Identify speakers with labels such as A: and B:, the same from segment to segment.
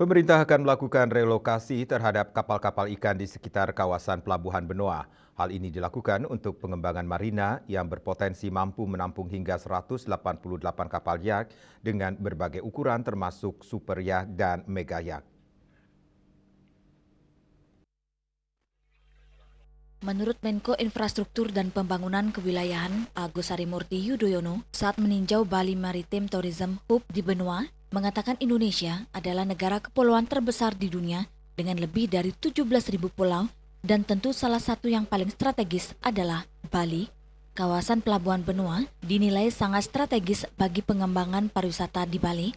A: Pemerintah akan melakukan relokasi terhadap kapal-kapal ikan di sekitar kawasan Pelabuhan Benoa. Hal ini dilakukan untuk pengembangan marina yang berpotensi mampu menampung hingga 188 kapal yacht dengan berbagai ukuran termasuk super yacht dan mega yacht.
B: Menurut Menko Infrastruktur dan Pembangunan Kewilayahan Agus Harimurti Yudhoyono saat meninjau Bali Maritime Tourism Hub di Benua, mengatakan Indonesia adalah negara kepulauan terbesar di dunia dengan lebih dari 17.000 pulau dan tentu salah satu yang paling strategis adalah Bali. Kawasan Pelabuhan Benua dinilai sangat strategis bagi pengembangan pariwisata di Bali.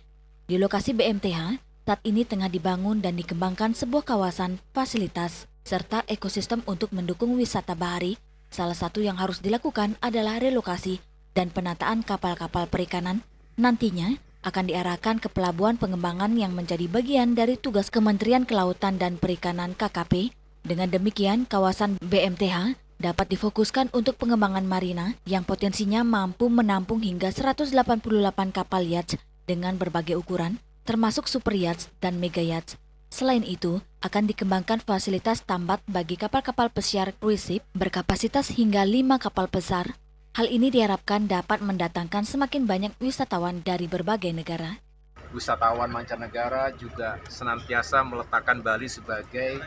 B: Di lokasi BMTH, saat ini tengah dibangun dan dikembangkan sebuah kawasan fasilitas serta ekosistem untuk mendukung wisata bahari. Salah satu yang harus dilakukan adalah relokasi dan penataan kapal-kapal perikanan. Nantinya akan diarahkan ke pelabuhan pengembangan yang menjadi bagian dari tugas Kementerian Kelautan dan Perikanan KKP. Dengan demikian, kawasan BMTH dapat difokuskan untuk pengembangan marina yang potensinya mampu menampung hingga 188 kapal yacht dengan berbagai ukuran, termasuk super yacht dan mega yacht. Selain itu, akan dikembangkan fasilitas tambat bagi kapal-kapal pesiar cruise ship berkapasitas hingga 5 kapal besar. Hal ini diharapkan dapat mendatangkan semakin banyak wisatawan dari berbagai negara.
C: Wisatawan mancanegara juga senantiasa meletakkan Bali sebagai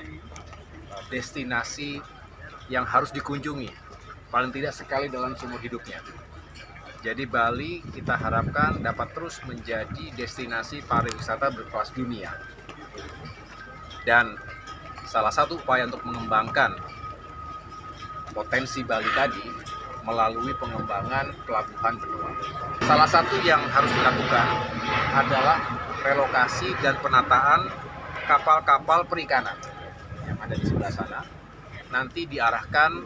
C: destinasi yang harus dikunjungi, paling tidak sekali dalam seumur hidupnya. Jadi Bali kita harapkan dapat terus menjadi destinasi pariwisata berkelas dunia. Dan salah satu upaya untuk mengembangkan potensi Bali tadi melalui pengembangan pelabuhan benua. Salah satu yang harus dilakukan adalah relokasi dan penataan kapal-kapal perikanan yang ada di sebelah sana, nanti diarahkan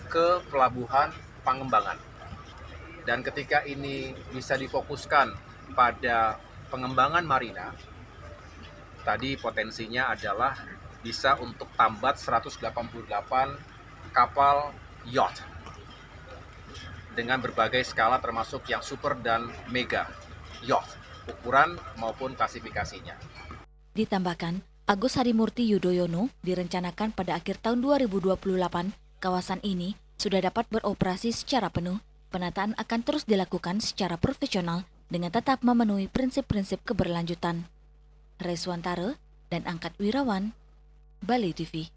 C: ke pelabuhan Pangembangan. Dan ketika ini bisa difokuskan pada pengembangan marina, tadi potensinya adalah bisa untuk tambat 188 kapal yacht dengan berbagai skala termasuk yang super dan mega yacht, ukuran maupun klasifikasinya.
B: Ditambahkan, Agus Harimurti Yudhoyono direncanakan pada akhir tahun 2028, kawasan ini sudah dapat beroperasi secara penuh. Penataan akan terus dilakukan secara profesional dengan tetap memenuhi prinsip-prinsip keberlanjutan. Reswantara dan Angkat Wirawan, Bali TV.